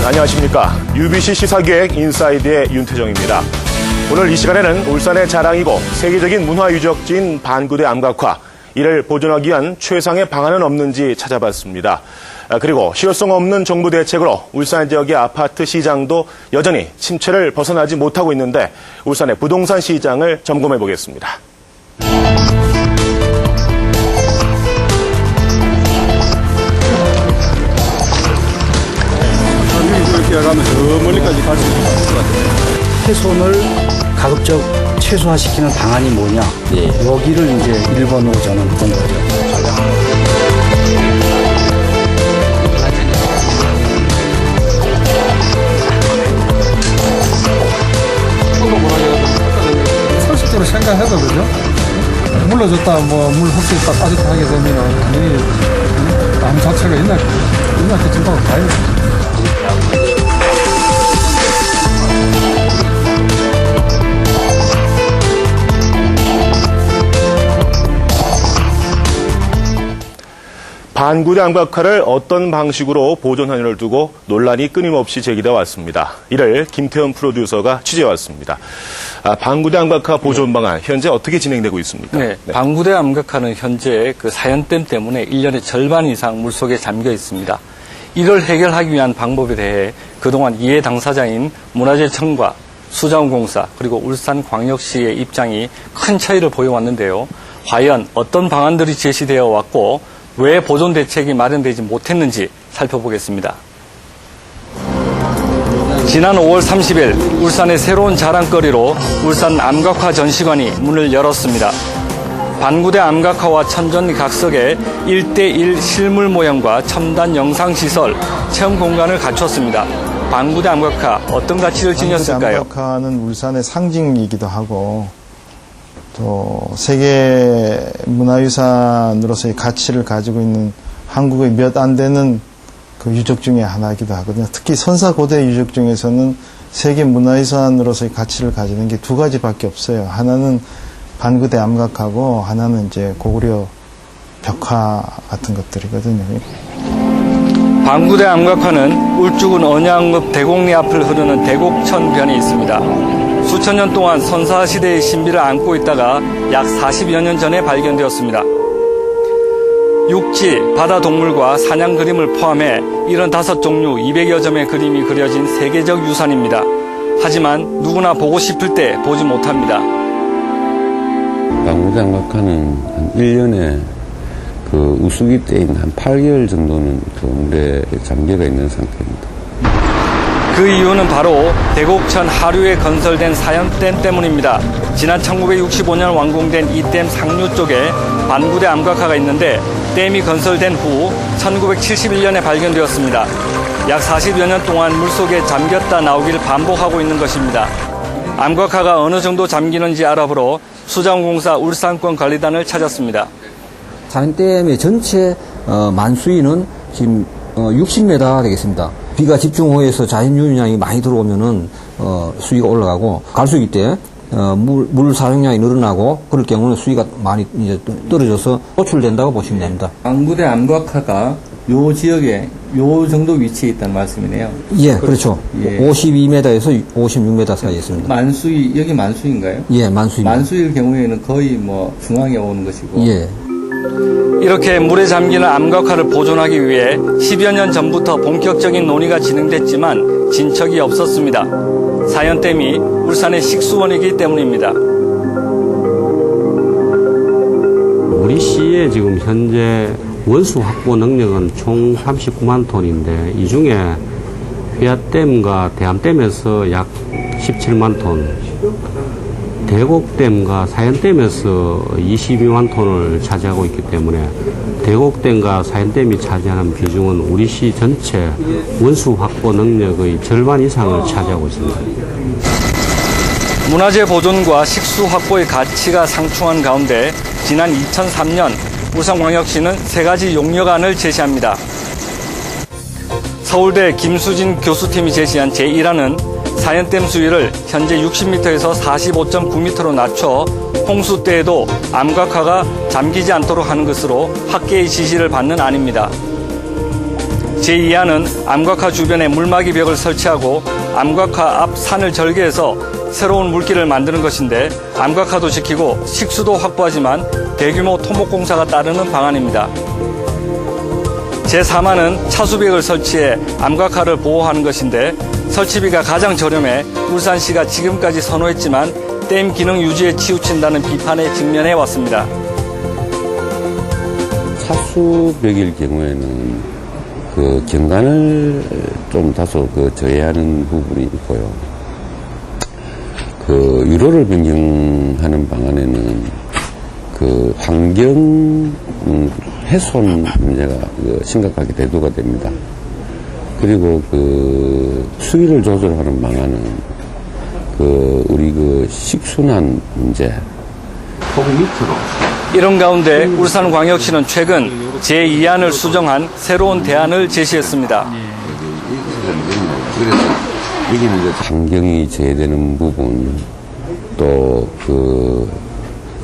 안녕하십니까. UBC 시사기획 인사이드의 윤태정입니다. 오늘 이 시간에는 울산의 자랑이고 세계적인 문화유적지인 반구대 암각화, 이를 보존하기 위한 최상의 방안은 없는지 찾아봤습니다. 그리고 실효성 없는 정부 대책으로 울산 지역의 아파트 시장도 여전히 침체를 벗어나지 못하고 있는데 울산의 부동산 시장을 점검해 보겠습니다. 이렇게 가면 저 멀리까지 갈 수 있을 것 같아요. 훼손을 가급적 최소화시키는 방안이 뭐냐. 여기를 이제 1번으로 저는 본 거죠. 상식적으로 생각해도 그죠? 물러졌다, 물 흡수했다, 빠졌다 하게 되면 당연히 암 자체가 옛날 그 증가가 가요. 반구대 암각화를 어떤 방식으로 보존하느냐를 두고 논란이 끊임없이 제기되어 왔습니다. 이를 김태현 프로듀서가 취재해 왔습니다. 반구대 암각화 보존 방안 현재 어떻게 진행되고 있습니까? 네, 반구대 암각화는 현재 그 사연댐 때문에 1년의 절반 이상 물속에 잠겨 있습니다. 이걸 해결하기 위한 방법에 대해 그동안 이해 당사자인 문화재청과 수자원공사 그리고 울산광역시의 입장이 큰 차이를 보여왔는데요. 과연 어떤 방안들이 제시되어 왔고 왜 보존 대책이 마련되지 못했는지 살펴보겠습니다. 지난 5월 30일 울산의 새로운 자랑거리로 울산 암각화 전시관이 문을 열었습니다. 반구대 암각화와 천전각석의 1:1 실물 모형과 첨단 영상시설, 체험 공간을 갖췄습니다. 반구대 암각화 어떤 가치를 지녔을까요? 암각화는 울산의 상징이기도 하고 또 세계 문화유산으로서의 가치를 가지고 있는 한국의 몇 안 되는 그 유적 중에 하나이기도 하거든요. 특히 선사고대 유적 중에서는 세계 문화유산으로서의 가치를 가지는 게 두 가지밖에 없어요. 하나는 반구대 암각화고 하나는 이제 고구려 벽화 같은 것들이거든요. 반구대 암각화는 울주군 언양읍 대곡리 앞을 흐르는 대곡천변이 있습니다. 수천 년 동안 선사시대의 신비를 안고 있다가 약 40여 년 전에 발견되었습니다. 육지, 바다 동물과 사냥 그림을 포함해 75종류 200여 점의 그림이 그려진 세계적 유산입니다. 하지만 누구나 보고 싶을 때 보지 못합니다. 반구대 암각화는 한 1년에 그 우수기 때인 한 8개월 정도는 그 물에 잠겨가 있는 상태입니다. 그 이유는 바로 대곡천 하류에 건설된 사연댐 때문입니다. 지난 1965년 완공된 이 댐 상류 쪽에 반구대 암각화가 있는데 댐이 건설된 후 1971년에 발견되었습니다. 약 40여 년 동안 물속에 잠겼다 나오길 반복하고 있는 것입니다. 암각화가 어느 정도 잠기는지 알아보러 수자원공사 울산권 관리단을 찾았습니다. 사연댐의 전체 만수위는 지금 60m 되겠습니다. 비가 집중호에서 자연유인량이 많이 들어오면은 수위가 올라가고 갈수기 때 물 사용량이 늘어나고 그럴 경우는 수위가 많이 이제 떨어져서 노출된다고 보시면 됩니다. 반구대 암각화가 요 지역에 요 정도 위치에 있다는 말씀이네요. 예, 그렇죠. 예. 52m에서 56m 사이에 있습니다. 만수위, 여기 만수인가요? 예, 만수입니다. 만수일 경우에는 거의 중앙에 오는 것이고. 예. 이렇게 물에 잠기는 암각화를 보존하기 위해 10여 년 전부터 본격적인 논의가 진행됐지만 진척이 없었습니다. 사연댐이 울산의 식수원이기 때문입니다. 우리 시의 지금 현재 원수 확보 능력은 총 39만 톤인데 이 중에 회화댐과 대암댐에서 약 17만 톤, 대곡댐과 사연댐에서 22만 톤을 차지하고 있기 때문에 대곡댐과 사연댐이 차지하는 비중은 우리 시 전체 원수 확보 능력의 절반 이상을 차지하고 있습니다. 문화재 보존과 식수 확보의 가치가 상충한 가운데 지난 2003년 울산광역시는 3가지 용역안을 제시합니다. 서울대 김수진 교수팀이 제시한 제1안은 사연댐 수위를 현재 60m에서 45.9m로 낮춰 홍수 때에도 암각화가 잠기지 않도록 하는 것으로 학계의 지시를 받는 안입니다. 제2안은 암각화 주변에 물막이 벽을 설치하고 암각화 앞 산을 절개해서 새로운 물길을 만드는 것인데 암각화도 지키고 식수도 확보하지만 대규모 토목공사가 따르는 방안입니다. 제3안은 차수벽을 설치해 암각화를 보호하는 것인데 설치비가 가장 저렴해 울산시가 지금까지 선호했지만 댐 기능 유지에 치우친다는 비판에 직면해 왔습니다. 차수벽일 경우에는 그 경관을 좀 다소 저해하는 부분이 있고요. 그 유로를 변경하는 방안에는 그 환경 훼손 문제가 심각하게 대두가 됩니다. 그리고 그 수위를 조절하는 방안은 그 우리 그 식순환 문제. 이런 가운데 울산광역시는 최근 제2안을 수정한 새로운 대안을 제시했습니다. 그래서 여기는 이제 환경이 제외되는 부분, 또 그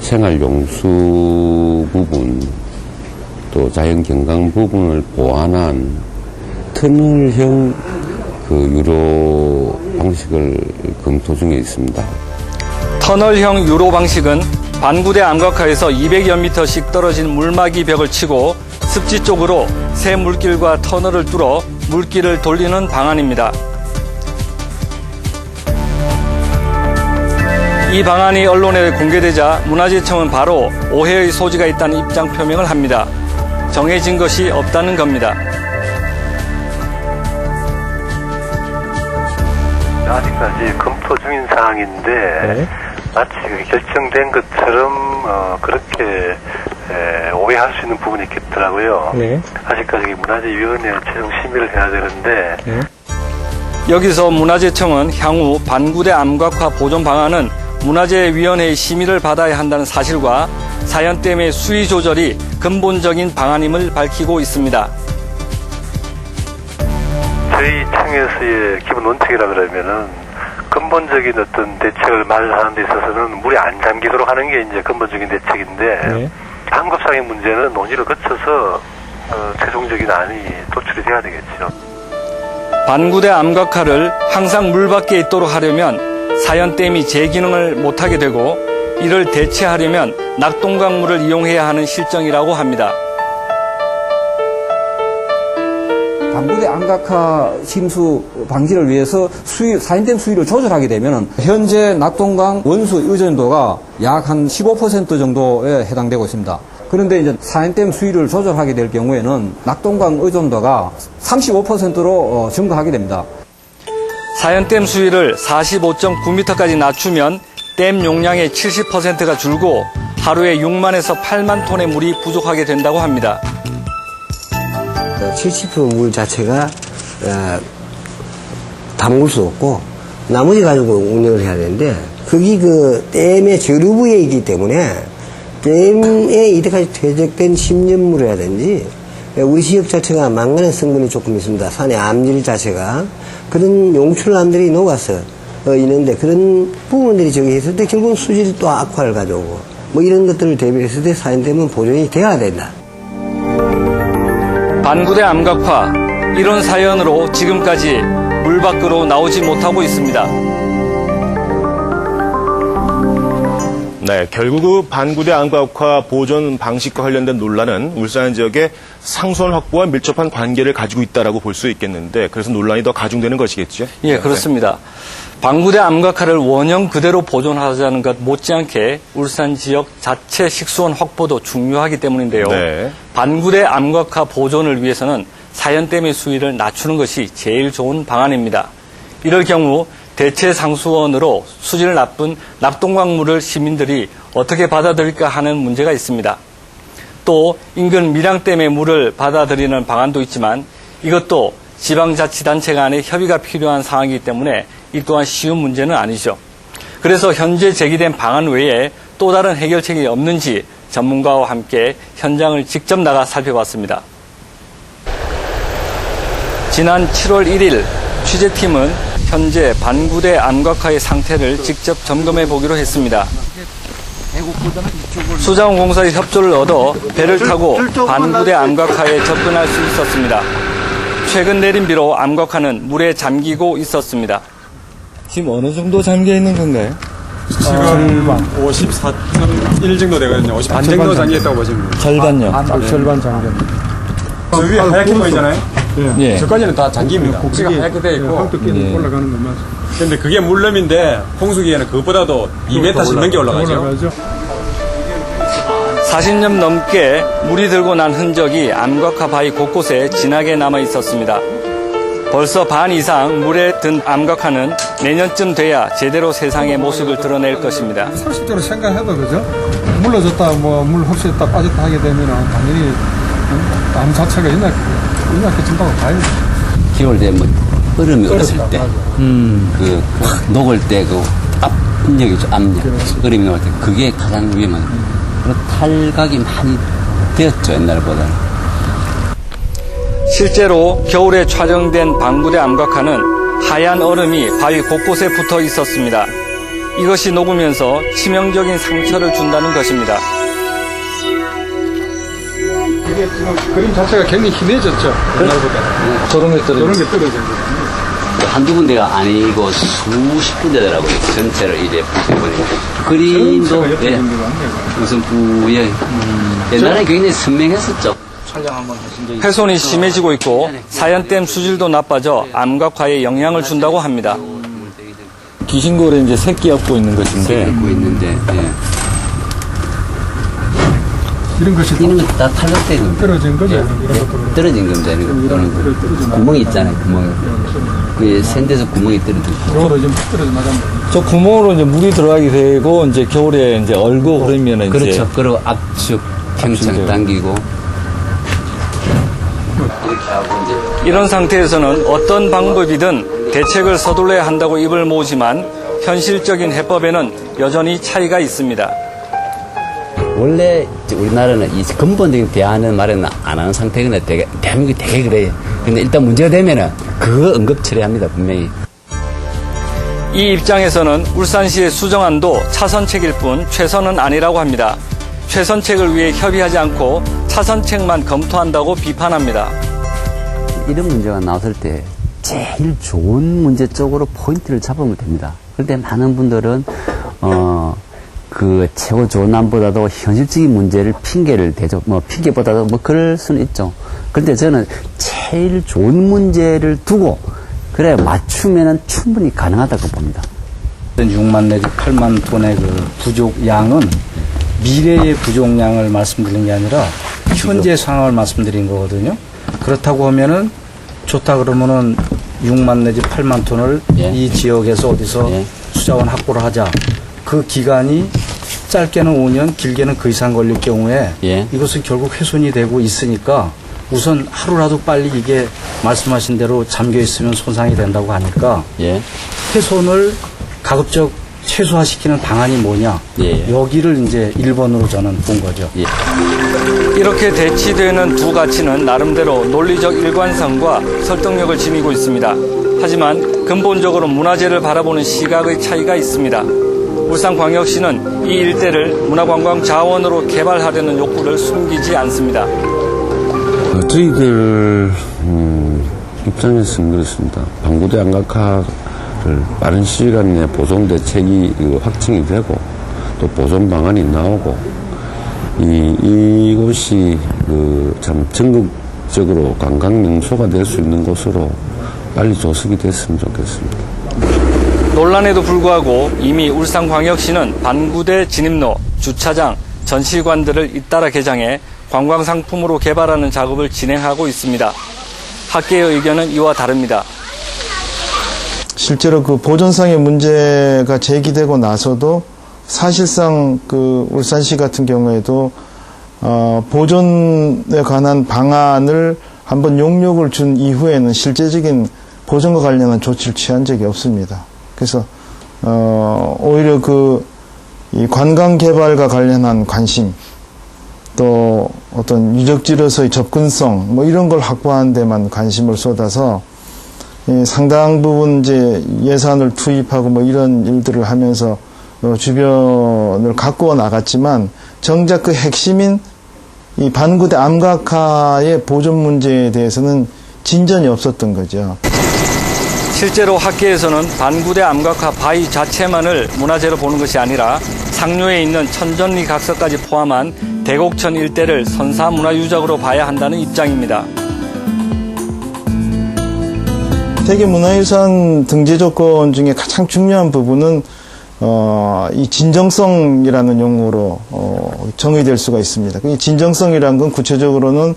생활용수 부분, 또 자연경관 부분을 보완한 터널형 그 유로 방식을 검토 중에 있습니다. 터널형 유로 방식은 반구대 암각화에서 200여 미터씩 떨어진 물막이 벽을 치고 습지 쪽으로 새 물길과 터널을 뚫어 물길을 돌리는 방안입니다. 이 방안이 언론에 공개되자 문화재청은 바로 오해의 소지가 있다는 입장 표명을 합니다. 정해진 것이 없다는 겁니다. 아직까지 검토 중인 사항인데 마치 결정된 것처럼 그렇게 오해할 수 있는 부분이 있겠더라고요. 아직까지 문화재위원회 최종 심의를 해야 되는데 여기서 문화재청은 향후 반구대 암각화 보존 방안은 문화재위원회의 심의를 받아야 한다는 사실과 사연댐의 수위 조절이 근본적인 방안임을 밝히고 있습니다. 저희 청에서의 기본 원칙이라 그러면은 근본적인 어떤 대책을 마련하는 데 있어서는 물이 안 잠기도록 하는 게 이제 근본적인 대책인데 방법상의 문제는 논의를 거쳐서 최종적인 안이 도출이 돼야 되겠죠. 반구대 암각화를 항상 물 밖에 있도록 하려면 사연댐이 제 기능을 못하게 되고 이를 대체하려면 낙동강물을 이용해야 하는 실정이라고 합니다. 반구대 암각화 침수 방지를 위해서 사연댐 수위를 조절하게 되면 현재 낙동강 원수 의존도가 약 한 15% 정도에 해당되고 있습니다. 그런데 이제 사연댐 수위를 조절하게 될 경우에는 낙동강 의존도가 35%로 증가하게 됩니다. 사연댐 수위를 45.9m까지 낮추면 댐 용량의 70%가 줄고 하루에 6만에서 8만 톤의 물이 부족하게 된다고 합니다. 70% 물 자체가 담글 수 없고 나머지 가지고 운영을 해야 되는데 거기 그 댐의 저류부에 있기 때문에 댐에 이때까지 퇴적된 심연물이라든지 우리 지역 자체가 망간의 성분이 조금 있습니다. 산의 암질 자체가 그런 용출암들이 녹아서 있는데 그런 부분들이 저기 있을 때 결국 수질이 또 악화를 가져오고 뭐 이런 것들을 대비했을 때 사연댐은 보존이 돼야 된다. 반구대 암각화 이런 사연으로 지금까지 물 밖으로 나오지 못하고 있습니다. 네, 결국 그 반구대 암각화 보존 방식과 관련된 논란은 울산 지역의 상수원 확보와 밀접한 관계를 가지고 있다라고 볼 수 있겠는데 그래서 논란이 더 가중되는 것이겠죠? 예, 그렇습니다. 반구대 암각화를 원형 그대로 보존하자는 것 못지않게 울산 지역 자체 식수원 확보도 중요하기 때문인데요. 네. 반구대 암각화 보존을 위해서는 사연댐의 수위를 낮추는 것이 제일 좋은 방안입니다. 이럴 경우 대체 상수원으로 수질 나쁜 낙동강물을 시민들이 어떻게 받아들일까 하는 문제가 있습니다. 또 인근 밀양댐의 물을 받아들이는 방안도 있지만 이것도 지방자치단체 간의 협의가 필요한 상황이기 때문에 이 또한 쉬운 문제는 아니죠. 그래서 현재 제기된 방안 외에 또 다른 해결책이 없는지 전문가와 함께 현장을 직접 나가 살펴봤습니다. 지난 7월 1일 취재팀은 현재 반구대 암각화의 상태를 직접 점검해 보기로 했습니다. 수자원공사의 협조를 얻어 배를 타고 반구대 암각화에 접근할 수 있었습니다. 최근 내린 비로 암각화는 물에 잠기고 있었습니다. 지금 어느 정도 잠겨 있는 건가요? 지금 54.1 정도 되거든요. 50반 정도 잠겨있다고 보시면 돼요. 절반요. 절반 잠겨. 저 위에 하얗게 보이잖아요? 예. 저까지는 다 잠깁니다. 꼭지가 하얗게 되어 있고. 올라가는 것만. 근데 그게 물름인데 홍수기에는 그것보다도 2m씩 넘게 올라가죠. 40년 넘게 물이 들고 난 흔적이 암각화 바위 곳곳에 진하게 남아 있었습니다. 벌써 반 이상 물에 든 암각화는 내년쯤 돼야 제대로 세상의 모습을 드러낼 것입니다. 상식적으로 생각해도 그죠? 물러졌다 물 혹시 딱 빠졌다 하게 되면 당연히 암 자체가 이렇게 진다고 봐야죠. 겨울 되면 얼음이 얼었을 때, 확 녹을 때 그 압력이죠, 압력. 얼음이 녹을 때 그게 가장 위험한. 그리고 탈각이 많이 되었죠, 옛날보다는. 실제로 겨울에 촬영된 방구대 암각화는 하얀 얼음이 바위 곳곳에 붙어 있었습니다. 이것이 녹으면서 치명적인 상처를 준다는 것입니다. 이게 지금 그림 자체가 굉장히 희미해졌죠. 옛날보다. 저런 게 떨어져. 한두 군데가 아니고 수십 군데더라고요. 전체를 이제 보니까. 그림도, 예, 무슨 부여. 옛날에 굉장히 선명했었죠. 훼손이 심해지고 있고 사연댐 수질도 나빠져 암각화에 영향을 준다고 합니다. 귀신골에 이제 새끼 엎고 있는 것인데. 고 있는데, 예. 이런 것이 이는 다 탈락된 겁니다. 떨어진 거죠. 예. 떨어진 겁니다. 이런 구멍이 있잖아요, 구멍이. 그 샌데서 구멍이 떨어진 거. 그거로 좀 떨어져 나가면. 저 구멍으로 이제 물이 들어가게 되고, 이제 겨울에 이제 얼고 그러면 이제. 그렇죠. 그리고 압축, 평창 당기고. 이런 상태에서는 어떤 방법이든 대책을 서둘러야 한다고 입을 모으지만 현실적인 해법에는 여전히 차이가 있습니다. 원래 우리나라는 이 근본적인 대안은 말은 안 하는 상태거든요. 대한민국이 되게 그래요. 근데 일단 문제가 되면은 그거 응급 처리합니다, 분명히. 이 입장에서는 울산시의 수정안도 차선책일 뿐 최선은 아니라고 합니다. 최선책을 위해 협의하지 않고 차선책만 검토한다고 비판합니다. 이런 문제가 나왔을 때 제일 좋은 문제 쪽으로 포인트를 잡으면 됩니다. 그런데 많은 분들은 그 최고 좋은 안보다도 현실적인 문제를 핑계를 대죠. 핑계보다도 그럴 수는 있죠. 그런데 저는 제일 좋은 문제를 두고 그래 맞추면은 충분히 가능하다고 봅니다. 6만 내지 8만 톤의 그 부족 양은 미래의 부족량을 말씀드린 게 아니라 현재 상황을 말씀드린 거거든요. 그렇다고 하면은 좋다 그러면은 6만 내지 8만 톤을 이 지역에서 어디서 수자원 확보를 하자. 그 기간이 짧게는 5년, 길게는 그 이상 걸릴 경우에 이것은 결국 훼손이 되고 있으니까 우선 하루라도 빨리 이게 말씀하신 대로 잠겨 있으면 손상이 된다고 하니까 훼손을 가급적 최소화시키는 방안이 뭐냐. 여기를 이제 1번으로 저는 본 거죠. 이렇게 대치되는 두 가치는 나름대로 논리적 일관성과 설득력을 지니고 있습니다. 하지만 근본적으로 문화재를 바라보는 시각의 차이가 있습니다. 울산광역시는 이 일대를 문화관광 자원으로 개발하려는 욕구를 숨기지 않습니다. 저희들 입장에서는 그렇습니다. 방구대 암각화를 빠른 시간 내에 보존 대책이 확정이 되고 또 보존 방안이 나오고 이곳이 참 전국적으로 관광 명소가 될 수 있는 곳으로 빨리 조성이 됐으면 좋겠습니다. 논란에도 불구하고 이미 울산광역시는 반구대 진입로, 주차장, 전시관들을 잇따라 개장해 관광상품으로 개발하는 작업을 진행하고 있습니다. 학계의 의견은 이와 다릅니다. 실제로 그 보존상의 문제가 제기되고 나서도 사실상 그 울산시 같은 경우에도 보존에 관한 방안을 한번 용역을 준 이후에는 실제적인 보존과 관련한 조치를 취한 적이 없습니다. 그래서 오히려 이 관광 개발과 관련한 관심 또 어떤 유적지로서의 접근성 이런 걸 확보하는 데만 관심을 쏟아서 상당 부분 이제 예산을 투입하고 이런 일들을 하면서 주변을 가꾸어 나갔지만 정작 그 핵심인 이 반구대 암각화의 보존 문제에 대해서는 진전이 없었던 거죠. 실제로 학계에서는 반구대 암각화 바위 자체만을 문화재로 보는 것이 아니라 상류에 있는 천전리 각서까지 포함한 대곡천 일대를 선사문화유적으로 봐야 한다는 입장입니다. 세계문화유산 등재 조건 중에 가장 중요한 부분은 이 진정성이라는 용어로 정의될 수가 있습니다. 이 진정성이라는 건 구체적으로는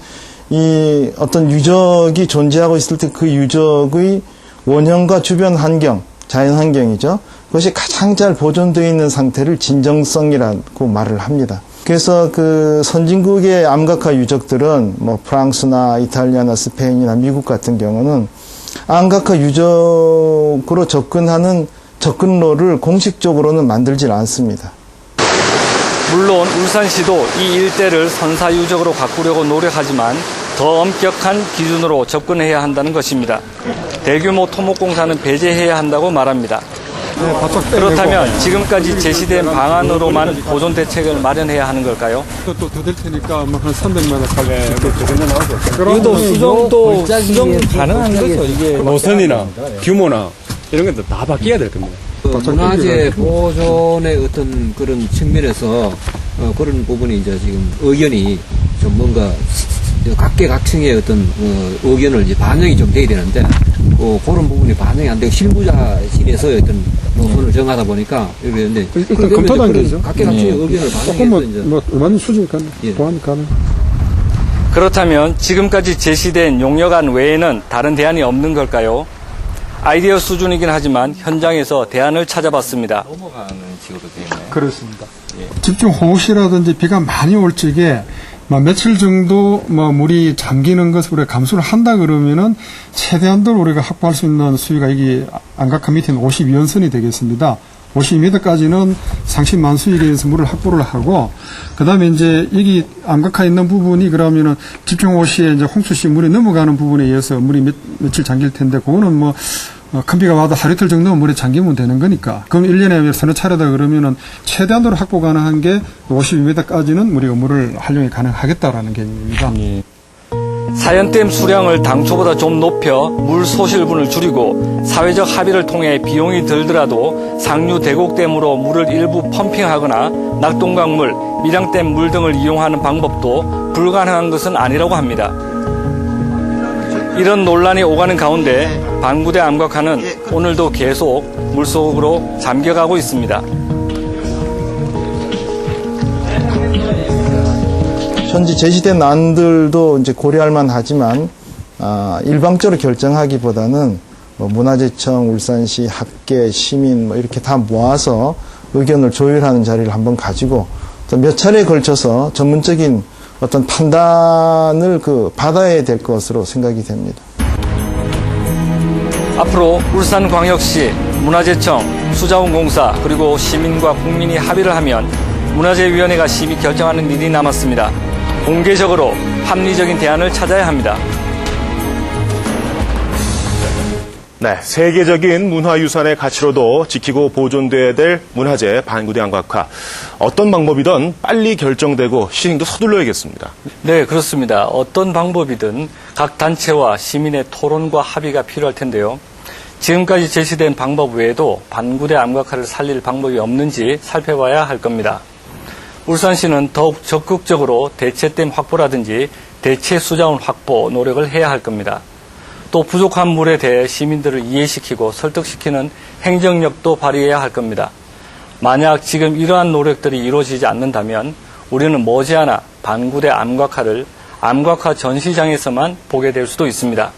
이 어떤 유적이 존재하고 있을 때 그 유적의 원형과 주변 환경, 자연 환경이죠. 그것이 가장 잘 보존되어 있는 상태를 진정성이라고 말을 합니다. 그래서 그 선진국의 암각화 유적들은 뭐 프랑스나 이탈리아나 스페인이나 미국 같은 경우는 암각화 유적으로 접근하는 접근로를 공식적으로는 만들질 않습니다. 물론 울산시도 이 일대를 선사유적으로 가꾸려고 노력하지만 더 엄격한 기준으로 접근해야 한다는 것입니다. 대규모 토목공사는 배제해야 한다고 말합니다. 그렇다면 지금까지 제시된 방안으로만 보존 대책을 마련해야 하는 걸까요? 또 더 될 테니까 뭐 한 300만 원까지 이것도 수정 가능한 거죠. 이게 노선이나 규모나 이런 것도 다 바뀌어야 될 겁니다. 문화재 보존의 어떤 그런 측면에서 그런 부분이 이제 지금 의견이 좀 뭔가 각계각층의 어떤 의견을 이제 반영이 좀 돼야 되는데 그런 부분이 반영이 안 되고 실무자실에서 어떤 노선을 정하다 보니까 이러는데 일단 검토 단계죠. 각계각층의 의견을 반영해서 조금만 이제 뭐 얼마나 수준이니까 보완 가능. 그렇다면 지금까지 제시된 용역안 외에는 다른 대안이 없는 걸까요? 아이디어 수준이긴 하지만 현장에서 대안을 찾아봤습니다. 넘어가는 지역도 되나요? 그렇습니다. 집중 호우시라든지 비가 많이 올 적에 며칠 정도 물이 잠기는 것을 우리가 감수를 한다 그러면은 최대한도로 우리가 확보할 수 있는 수위가 이게 암각화 밑에는 52연선이 되겠습니다. 52m까지는 상시 만수위에 의해서 물을 확보를 하고, 그 다음에 이제 여기 암각화 있는 부분이 그러면은 집중호우 시에 이제 홍수시 물이 넘어가는 부분에 의해서 물이 며칠 잠길 텐데, 그거는 큰 비가 와도 하루 이틀 정도는 물에 잠기면 되는 거니까. 그럼 1년에 서너 차례다 그러면은 최대한도로 확보 가능한 게 52m까지는 우리가 물을 활용이 가능하겠다라는 개념입니다. 사연댐 수량을 당초보다 좀 높여 물 소실분을 줄이고 사회적 합의를 통해 비용이 들더라도 상류 대곡댐으로 물을 일부 펌핑하거나 낙동강물, 밀양댐 물 등을 이용하는 방법도 불가능한 것은 아니라고 합니다. 이런 논란이 오가는 가운데 반구대 암각화는 오늘도 계속 물속으로 잠겨가고 있습니다. 현재 제시된 안들도 이제 고려할 만하지만 일방적으로 결정하기보다는 문화재청, 울산시, 학계, 시민 이렇게 다 모아서 의견을 조율하는 자리를 한번 가지고 또 몇 차례에 걸쳐서 전문적인 어떤 판단을 받아야 될 것으로 생각이 됩니다. 앞으로 울산광역시, 문화재청, 수자원공사 그리고 시민과 국민이 합의를 하면 문화재위원회가 심의 결정하는 일이 남았습니다. 공개적으로 합리적인 대안을 찾아야 합니다. 네, 세계적인 문화유산의 가치로도 지키고 보존돼야 될 문화재 반구대 암각화. 어떤 방법이든 빨리 결정되고 시행도 서둘러야겠습니다. 네, 그렇습니다. 어떤 방법이든 각 단체와 시민의 토론과 합의가 필요할 텐데요. 지금까지 제시된 방법 외에도 반구대 암각화를 살릴 방법이 없는지 살펴봐야 할 겁니다. 울산시는 더욱 적극적으로 대체댐 확보라든지 대체 수자원 확보 노력을 해야 할 겁니다. 또 부족한 물에 대해 시민들을 이해시키고 설득시키는 행정력도 발휘해야 할 겁니다. 만약 지금 이러한 노력들이 이루어지지 않는다면 우리는 머지않아 반구대 암각화를 암각화 전시장에서만 보게 될 수도 있습니다.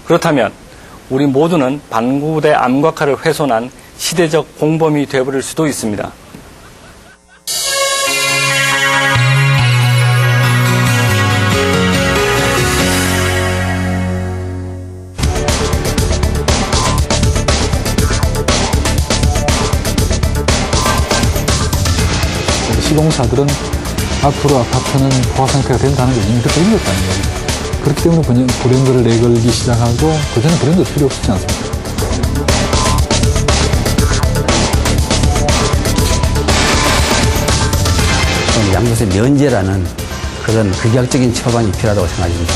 그렇다면 우리 모두는 반구대 암각화를 훼손한 시대적 공범이 되어버릴 수도 있습니다. 시공사들은 앞으로 아파트는 보화 상태가 된다는 걸 이미 그렇게 읽었다는 거예요. 그렇기 때문에 브랜드를 내걸기 시작하고 그전에 브랜드 필요 없었지 않습니까? 양도세 면제라는 그런 극약적인 처방이 필요하다고 생각합니다.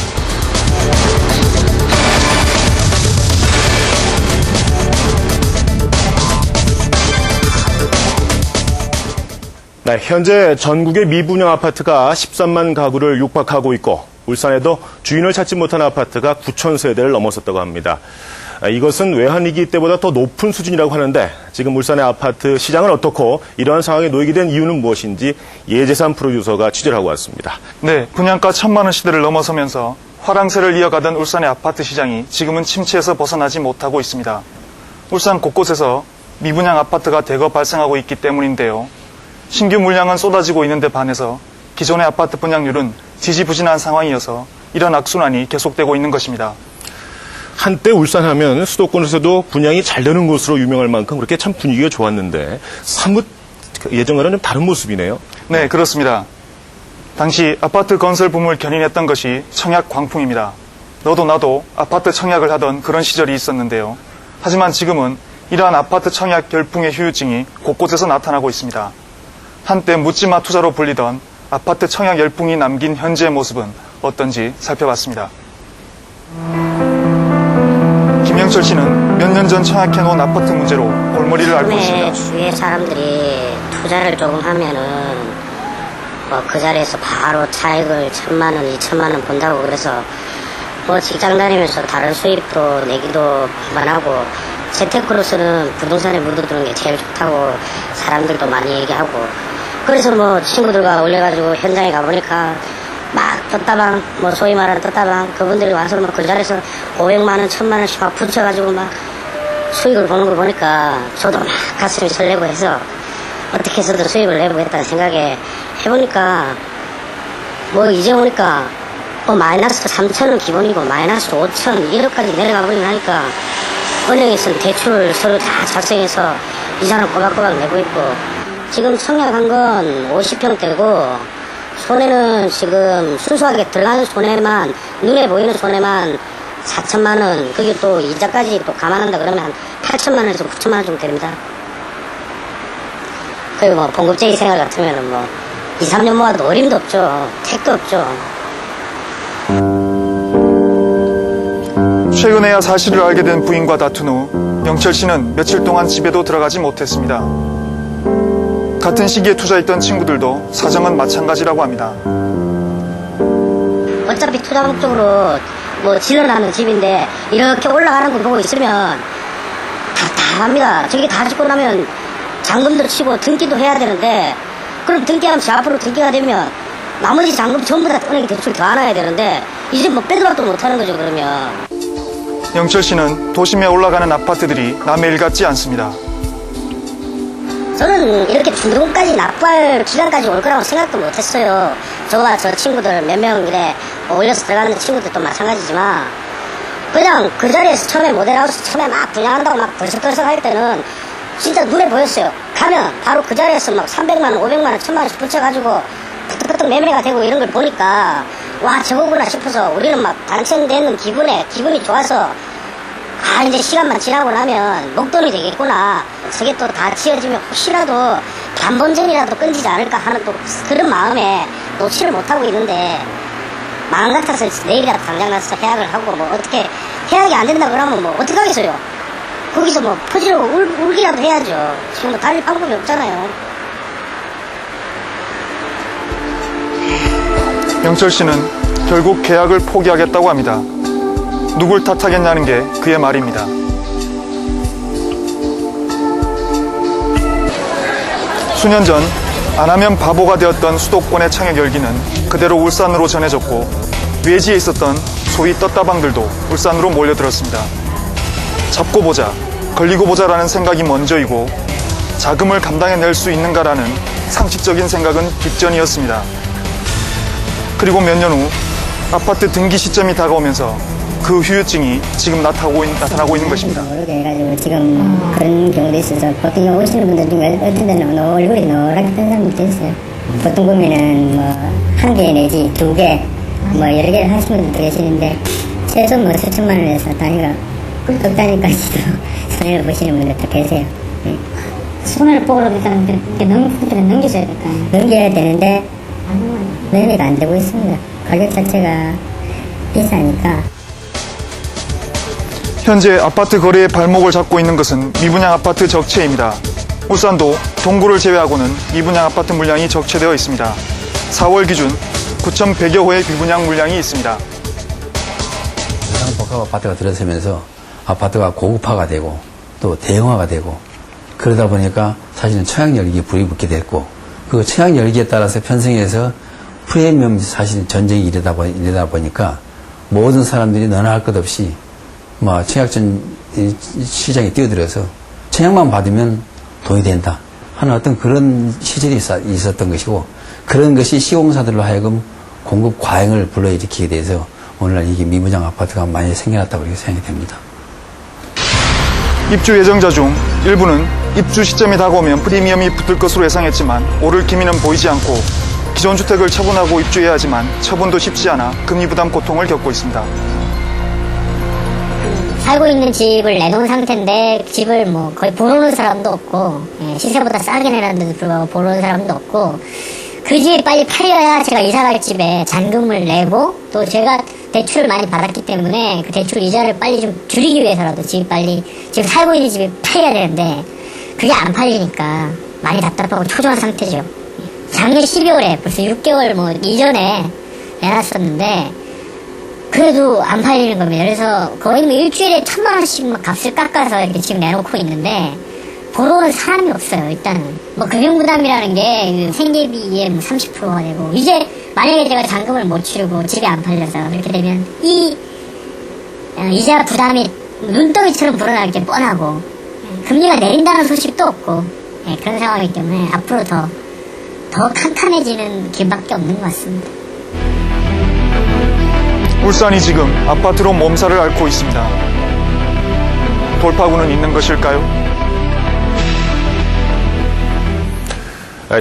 네, 현재 전국의 미분양 아파트가 13만 가구를 육박하고 있고 울산에도 주인을 찾지 못한 아파트가 9천 세대를 넘어섰다고 합니다. 이것은 외환위기 때보다 더 높은 수준이라고 하는데 지금 울산의 아파트 시장은 어떻고 이러한 상황에 놓이게 된 이유는 무엇인지 예재산 프로듀서가 취재를 하고 왔습니다. 네, 분양가 1,000만 원 시대를 넘어서면서 화랑세를 이어가던 울산의 아파트 시장이 지금은 침체에서 벗어나지 못하고 있습니다. 울산 곳곳에서 미분양 아파트가 대거 발생하고 있기 때문인데요. 신규 물량은 쏟아지고 있는데 반해서 기존의 아파트 분양률은 지지부진한 상황이어서 이런 악순환이 계속되고 있는 것입니다. 한때 울산하면 수도권에서도 분양이 잘 되는 곳으로 유명할 만큼 그렇게 참 분위기가 좋았는데 사뭇 예전과는 좀 다른 모습이네요. 네, 그렇습니다. 당시 아파트 건설 붐을 견인했던 것이 청약 광풍입니다. 너도 나도 아파트 청약을 하던 그런 시절이 있었는데요. 하지만 지금은 이러한 아파트 청약 열풍의 후유증이 곳곳에서 나타나고 있습니다. 한때 묻지마 투자로 불리던 아파트 청약 열풍이 남긴 현재의 모습은 어떤지 살펴봤습니다. 김영철 씨는 몇 년 전 청약해놓은 아파트 문제로 골머리를 앓고 있습니다. 주위에 사람들이 투자를 조금 하면은 그 자리에서 바로 차익을 1,000만 원, 2,000만 원 본다고 그래서 직장 다니면서 다른 수입도 내기도 그만하고 재테크로서는 부동산에 묻어두는 게 제일 좋다고 사람들도 많이 얘기하고 그래서 친구들과 올려가지고 현장에 가보니까 막 떴다방 소위 말하는 떴다방 그분들이 와서 그 자리에서 500만 원, 1,000만 원씩 막 붙여가지고 막 수익을 보는 거 보니까 저도 막 가슴이 설레고 해서 어떻게 해서든 수익을 내보겠다는 생각에 해보니까 이제 오니까 마이너스 3천은 기본이고 마이너스 5천 1억까지 내려가 버리고 나니까 은행에서는 대출을 서로 다 작성해서 이자는 꼬박꼬박 내고 있고 지금 청약한 건 50평대고 손해는 지금 순수하게 들어가는 손해만 눈에 보이는 손해만 4천만 원 그게 또 이자까지 또 감안한다 그러면 한 8천만 원에서 9천만 원 정도 됩니다. 그리고 봉급쟁이 생활 같으면은 2, 3년 모아도 어림도 없죠. 택도 없죠. 최근에야 사실을 알게 된 부인과 다툰 후 영철 씨는 며칠 동안 집에도 들어가지 못했습니다. 같은 시기에 투자했던 친구들도 사정은 마찬가지라고 합니다. 어차피 투자 목적으로 질러나는 집인데 이렇게 올라가는 거 보고 있으면 답답합니다. 저게 다 짓고 나면 잔금도 치고 등기도 해야 되는데 그럼 등기하면 앞으로 등기가 되면 나머지 잔금 전부 다 은행 대출 더 안아야 되는데 이제 빼도 박도 못하는 거죠 그러면. 영철 씨는 도심에 올라가는 아파트들이 남의 일 같지 않습니다. 저는 이렇게 중도금까지 납부할 기간까지 올 거라고 생각도 못했어요. 저와 저 친구들 몇 명 이래 올려서 들어가는 친구들도 마찬가지지만 그냥 그 자리에서 처음에 모델하우스 처음에 막 분양한다고 막 벌썩벌썩 할 때는 진짜 눈에 보였어요. 가면 바로 그 자리에서 막 300만 원, 500만 원, 1000만 원씩 붙여가지고 푸득푸득 매매가 되고 이런 걸 보니까 와 저거구나 싶어서 우리는 막 당첨되는 기분이 좋아서 이제 시간만 지나고 나면 목돈이 되겠구나. 저게 또 다 지어지면 혹시라도 단번전이라도 끊지지 않을까 하는 또 그런 마음에 놓지를 못하고 있는데 마음 같아서 내일이라도 당장 가서 계약을 하고 어떻게 계약이 안 된다 그러면 어떻게 하겠어요. 거기서 퍼지려고 울기라도 해야죠. 지금 달릴 방법이 없잖아요. 영철 씨는 결국 계약을 포기하겠다고 합니다. 누굴 탓하겠냐는 게 그의 말입니다. 수년 전 안 하면 바보가 되었던 수도권의 청약 열기는 그대로 울산으로 전해졌고 외지에 있었던 소위 떴다방들도 울산으로 몰려들었습니다. 잡고 보자, 걸리고 보자라는 생각이 먼저이고 자금을 감당해낼 수 있는가라는 상식적인 생각은 뒷전이었습니다. 그리고 몇 년 후 아파트 등기 시점이 다가오면서 그 후유증이 지금 나타나고 있는 것입니다. 모르게 해가지고 지금 그런 경우도 있어서 보통 오시는 분들 중에 어떤 데는 얼굴이 노랗게 뜬 사람도 있어요. 보통 보면은 한 개 내지 두 개 여러 개를 하시는 분도 계시는데 최소 수천만 원에서 단위가 억 단위까지도 손해를 보시는 분들도 계세요. 손해를 보고라도 일단 넘겨줘야 될까요? 넘겨야 되는데 매매가 안 되고 있습니다. 가격 자체가 비싸니까. 현재 아파트 거래의 발목을 잡고 있는 것은 미분양 아파트 적체입니다. 울산도 동구를 제외하고는 미분양 아파트 물량이 적체되어 있습니다. 4월 기준 9,100여 호의 비분양 물량이 있습니다. 복합 아파트가 들어서면서 아파트가 고급화가 되고 또 대형화가 되고 그러다 보니까 사실은 청약열기에 불이 붙게 됐고 그 청약열기에 따라서 편성해서 프리미엄 사실 전쟁이 이러다 보니까 모든 사람들이 너나 할 것 없이 청약전 시장에 뛰어들어서 청약만 받으면 돈이 된다 하는 어떤 그런 시절이 있었던 것이고 그런 것이 시공사들로 하여금 공급 과잉을 불러일으키게 돼서 오늘날 이게 미분양 아파트가 많이 생겨났다고 이렇게 생각이 됩니다. 입주 예정자 중 일부는 입주 시점이 다가오면 프리미엄이 붙을 것으로 예상했지만 오를 기미는 보이지 않고 기존 주택을 처분하고 입주해야 하지만 처분도 쉽지 않아 금리 부담 고통을 겪고 있습니다. 살고 있는 집을 내놓은 상태인데 집을 거의 보러오는 사람도 없고 시세보다 싸게 내놨는데도 불구하고 보러오는 사람도 없고 그 집이 빨리 팔려야 제가 이사갈 집에 잔금을 내고 또 제가 대출을 많이 받았기 때문에 그 대출 이자를 빨리 좀 줄이기 위해서라도 집이 빨리 지금 살고 있는 집이 팔려야 되는데 그게 안 팔리니까 많이 답답하고 초조한 상태죠. 작년 12월에 벌써 6개월 이전에 내놨었는데 그래도 안 팔리는 겁니다. 그래서 거의 일주일에 1,000만 원씩 값을 깎아서 이렇게 지금 내놓고 있는데 보러 오는 사람이 없어요. 일단은 금융부담이라는 게 생계비에 30%가 되고 이제 만약에 제가 잔금을 못 치르고 집이 안 팔려서 그렇게 되면 이 이자 부담이 눈덩이처럼 불어날 게 뻔하고 금리가 내린다는 소식도 없고 그런 상황이기 때문에 앞으로 더 칸칸해지는 길밖에 없는 것 같습니다. 울산이 지금 아파트로 몸살을 앓고 있습니다. 돌파구는 있는 것일까요?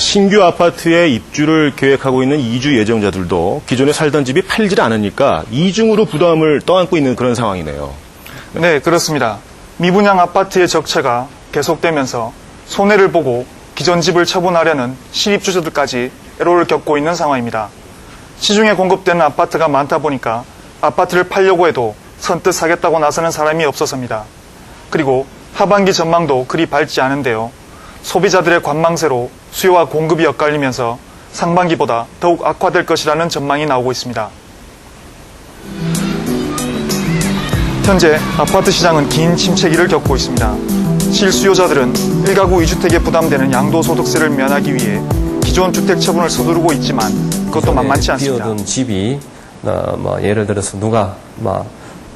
신규 아파트에 입주를 계획하고 있는 이주 예정자들도 기존에 살던 집이 팔질 않으니까 이중으로 부담을 떠안고 있는 그런 상황이네요. 네, 그렇습니다. 미분양 아파트의 적체가 계속되면서 손해를 보고 기존 집을 처분하려는 신입주주들까지 애로를 겪고 있는 상황입니다. 시중에 공급되는 아파트가 많다 보니까 아파트를 팔려고 해도 선뜻 사겠다고 나서는 사람이 없어서입니다. 그리고 하반기 전망도 그리 밝지 않은데요. 소비자들의 관망세로 수요와 공급이 엇갈리면서 상반기보다 더욱 악화될 것이라는 전망이 나오고 있습니다. 현재 아파트 시장은 긴 침체기를 겪고 있습니다. 실수요자들은 1가구 2주택에 부담되는 양도소득세를 면하기 위해 기존 주택 처분을 서두르고 있지만 그것도 만만치 않습니다. 비어둔 집이 예를 들어서 누가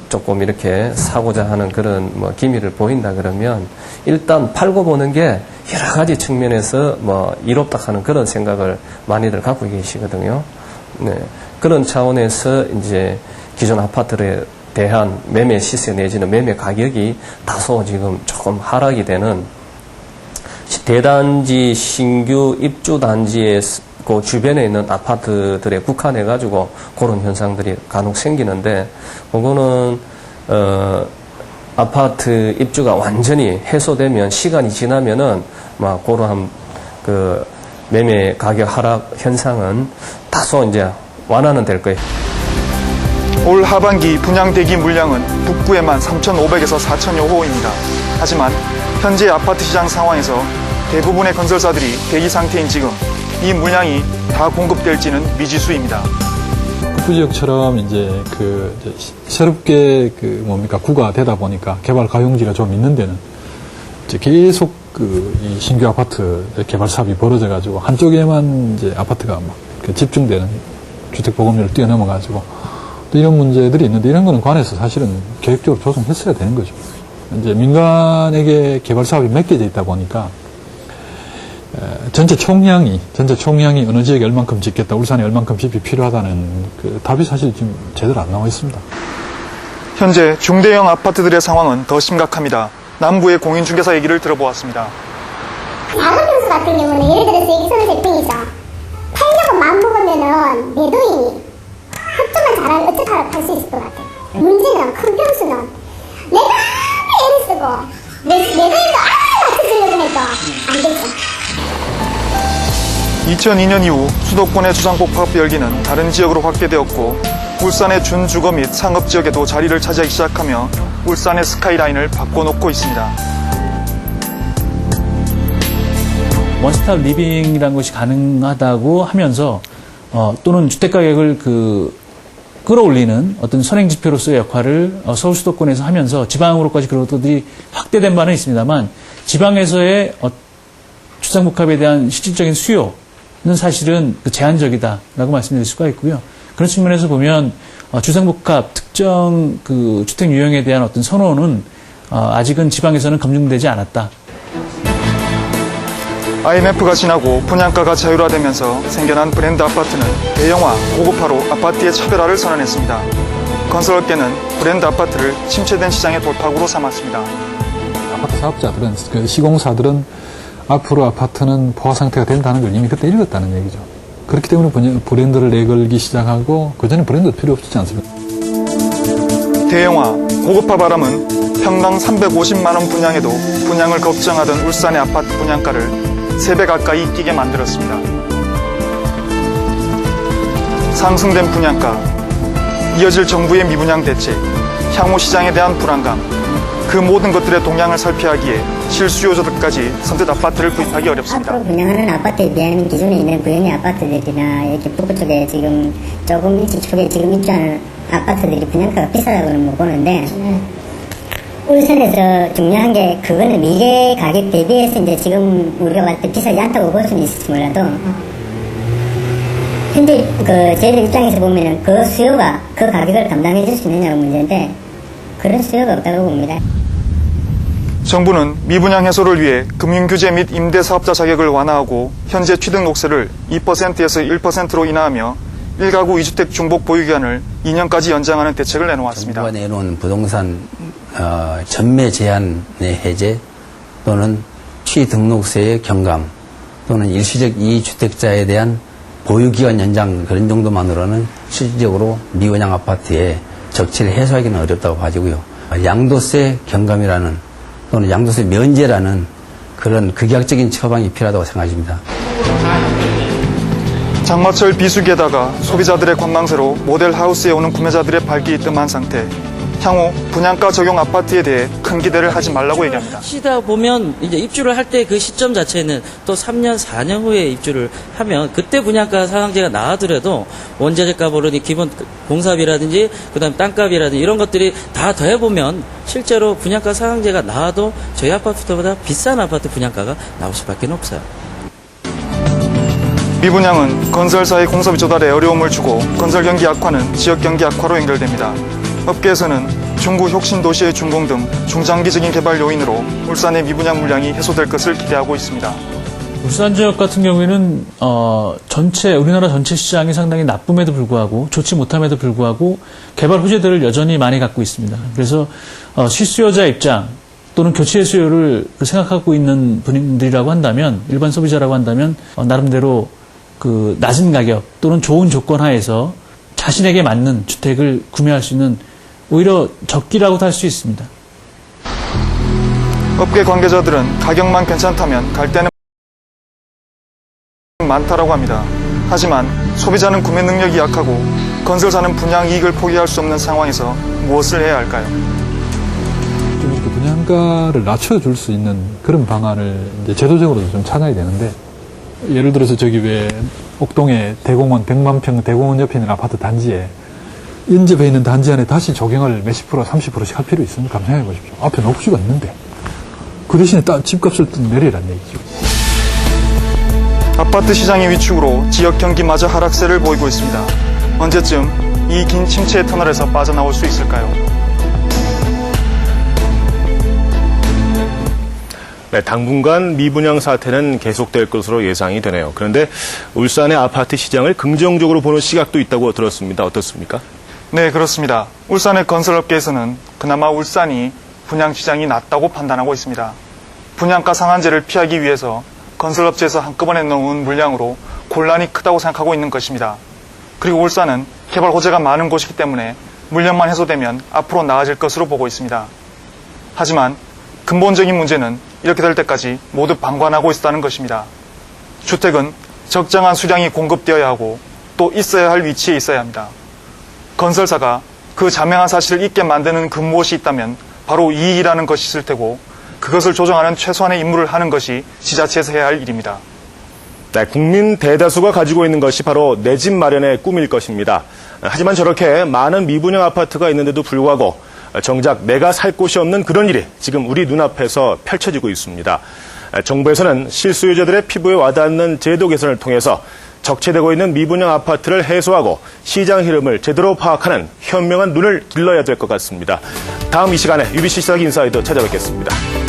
조금 이렇게 사고자 하는 그런 기미를 보인다 그러면 일단 팔고 보는 게 여러 가지 측면에서 이롭다 하는 그런 생각을 많이들 갖고 계시거든요. 네. 그런 차원에서 이제 기존 아파트에 대한 매매 시세 내지는 매매 가격이 다소 지금 조금 하락이 되는 대단지 신규 입주 단지의 그 주변에 있는 아파트들에 국한해 가지고 그런 현상들이 간혹 생기는데 그거는 아파트 입주가 완전히 해소되면 시간이 지나면은 그러한 그 매매 가격 하락 현상은 다소 이제 완화는 될 거예요. 올 하반기 분양 대기 물량은 북구에만 3,500에서 4,000여 호입니다. 하지만 현재 아파트 시장 상황에서 대부분의 건설사들이 대기 상태인 지금 이 물량이 다 공급될지는 미지수입니다. 북구지역처럼 이제 새롭게 구가 되다 보니까 개발 가용지가 좀 있는 데는 이제 계속 이 신규 아파트 개발 사업이 벌어져가지고 한쪽에만 이제 아파트가 집중되는 주택 보급률을 뛰어넘어가지고 또 이런 문제들이 있는데 이런 거는 관에서 사실은 계획적으로 조성했어야 되는 거죠. 이제 민간에게 개발 사업이 맡겨져 있다 보니까 전체 총량이 어느 지역에 얼만큼 짓겠다, 울산에 얼만큼 집이 필요하다는 그 답이 사실 지금 제대로 안 나와 있습니다. 현재 중대형 아파트들의 상황은 더 심각합니다. 남구의 공인중개사 얘기를 들어보았습니다. 작은 평수 같은 경우는 예를 들어서 여기 서울 제평이죠. 팔려고 마음먹으면은 매도인이 한쪽만 잘하면 어떻게 팔 수 있을 것 같아요. 문제는 큰 평수는 내가 애를 쓰고 매도인도 맞춰주려고 해도 안 되죠. 2002년 이후 수도권의 주상복합 열기는 다른 지역으로 확대되었고 울산의 준주거 및 상업지역에도 자리를 차지하기 시작하며 울산의 스카이라인을 바꿔놓고 있습니다. 원스톱 리빙이라는 것이 가능하다고 하면서 또는 주택가격을 끌어올리는 어떤 선행지표로서의 역할을 서울 수도권에서 하면서 지방으로까지 그런 것들이 확대된 바는 있습니다만 지방에서의 주상복합에 대한 실질적인 수요는 사실은 제한적이다라고 말씀드릴 수가 있고요. 그런 측면에서 보면 주상복합 특정 주택 유형에 대한 어떤 선호는 아직은 지방에서는 검증되지 않았다. IMF가 지나고 분양가가 자율화되면서 생겨난 브랜드 아파트는 대형화, 고급화로 아파트의 차별화를 선언했습니다. 건설업계는 브랜드 아파트를 침체된 시장의 돌파구로 삼았습니다. 아파트 사업자들은, 시공사들은 앞으로 아파트는 포화 상태가 된다는 걸 이미 그때 읽었다는 얘기죠. 그렇기 때문에 브랜드를 내걸기 시작하고 그전에 브랜드도 필요 없지 않습니까? 대형화, 고급화 바람은 평당 350만 원 분양에도 분양을 걱정하던 울산의 아파트 분양가를 3배 가까이 뛰게 만들었습니다. 상승된 분양가, 이어질 정부의 미분양 대책, 향후 시장에 대한 불안감, 그 모든 것들의 동향을 살펴하기에 실수요자들까지 선뜻 아파트를 구입하기 어렵습니다. 앞으로 분양하는 아파트에 비하면 기존에 있는 구형의 아파트들이나 이렇게 북부 쪽에 지금 조금 일찍 쪽에 지금 입주하는 아파트들이 분양가가 비싸다고는 못 보는데 울산에서 중요한 게 그거는 미래 가격 대비해서 이제 지금 우리가 봤을 때 비싸지 않다고 볼 수는 있을지 몰라도 현재 저희들 입장에서 보면은 그 수요가 그 가격을 감당해 줄 수 있느냐가 문제인데 그런 수요가 없다고 봅니다. 정부는 미분양 해소를 위해 금융규제 및 임대사업자 자격을 완화하고 현재 취득록세를 2%에서 1%로 인하하며 1가구 2주택 중복 보유기간을 2년까지 연장하는 대책을 내놓았습니다. 정부가 내놓은 부동산 전매 제한의 해제 또는 취등록세의 경감 또는 일시적 이주택자에 대한 보유기간 연장 그런 정도만으로는 실질적으로 미분양 아파트의 적치를 해소하기는 어렵다고 봐지고요. 양도세 경감이라는 또는 양도세 면제라는 그런 극약적인 처방이 필요하다고 생각합니다. 장마철 비수기에다가 소비자들의 관망세로 모델 하우스에 오는 구매자들의 발길이 뜸한 상태. 향후 분양가 적용 아파트에 대해 큰 기대를 하지 말라고 얘기합니다. 시다 보면 이제 입주를 할 때 그 시점 자체는 또 3년, 4년 후에 입주를 하면 그때 분양가 상한제가 나와더라도 원자재 값 오르니 기본 공사비라든지 그다음 땅값이라든지 이런 것들이 다 더해보면 실제로 분양가 상한제가 나와도 저희 아파트보다 비싼 아파트 분양가가 나올 수밖에 없어요. 미분양은 건설사의 공사비 조달에 어려움을 주고 건설 경기 악화는 지역 경기 악화로 연결됩니다. 업계에서는 중구 혁신도시의 준공 등 중장기적인 개발 요인으로 울산의 미분양 물량이 해소될 것을 기대하고 있습니다. 울산 지역 같은 경우에는 우리나라 전체 시장이 상당히 나쁨에도 불구하고 좋지 못함에도 불구하고 개발 호재들을 여전히 많이 갖고 있습니다. 그래서 실수요자 입장 또는 교체 수요를 생각하고 있는 분들이라고 한다면 일반 소비자라고 한다면 나름대로 낮은 가격 또는 좋은 조건 하에서 자신에게 맞는 주택을 구매할 수 있는 오히려 적기라고도 할 수 있습니다. 업계 관계자들은 가격만 괜찮다면 갈 데는 많다라고 합니다. 하지만 소비자는 구매 능력이 약하고 건설사는 분양 이익을 포기할 수 없는 상황에서 무엇을 해야 할까요? 좀 이렇게 분양가를 낮춰줄 수 있는 그런 방안을 이제 제도적으로도 좀 찾아야 되는데 예를 들어서 저기 왜 옥동에 대공원 100만 평 대공원 옆에 있는 아파트 단지에 인접해 있는 단지 안에 다시 조경을 몇십 프로 30%씩 할 필요 있으면 감상해 보십시오. 앞에 녹지가 있는데 그 대신에 집값을 내리라는 얘기죠. 아파트 시장의 위축으로 지역 경기마저 하락세를 보이고 있습니다. 언제쯤 이 긴 침체의 터널에서 빠져나올 수 있을까요? 네, 당분간 미분양 사태는 계속될 것으로 예상이 되네요. 그런데 울산의 아파트 시장을 긍정적으로 보는 시각도 있다고 들었습니다. 어떻습니까? 네, 그렇습니다. 울산의 건설업계에서는 그나마 울산이 분양시장이 낮다고 판단하고 있습니다. 분양가 상한제를 피하기 위해서 건설업체에서 한꺼번에 넣은 물량으로 곤란이 크다고 생각하고 있는 것입니다. 그리고 울산은 개발 호재가 많은 곳이기 때문에 물량만 해소되면 앞으로 나아질 것으로 보고 있습니다. 하지만 근본적인 문제는 이렇게 될 때까지 모두 방관하고 있었다는 것입니다. 주택은 적정한 수량이 공급되어야 하고 또 있어야 할 위치에 있어야 합니다. 건설사가 그 자명한 사실을 잊게 만드는 그 무엇이 있다면 바로 이익이라는 것이 있을 테고 그것을 조정하는 최소한의 임무를 하는 것이 지자체에서 해야 할 일입니다. 네, 국민 대다수가 가지고 있는 것이 바로 내 집 마련의 꿈일 것입니다. 하지만 저렇게 많은 미분양 아파트가 있는데도 불구하고 정작 내가 살 곳이 없는 그런 일이 지금 우리 눈앞에서 펼쳐지고 있습니다. 정부에서는 실수요자들의 피부에 와닿는 제도 개선을 통해서 적체되고 있는 미분양 아파트를 해소하고 시장 흐름을 제대로 파악하는 현명한 눈을 길러야 될 것 같습니다. 다음 이 시간에 UBC 시사기 인사이드 찾아뵙겠습니다.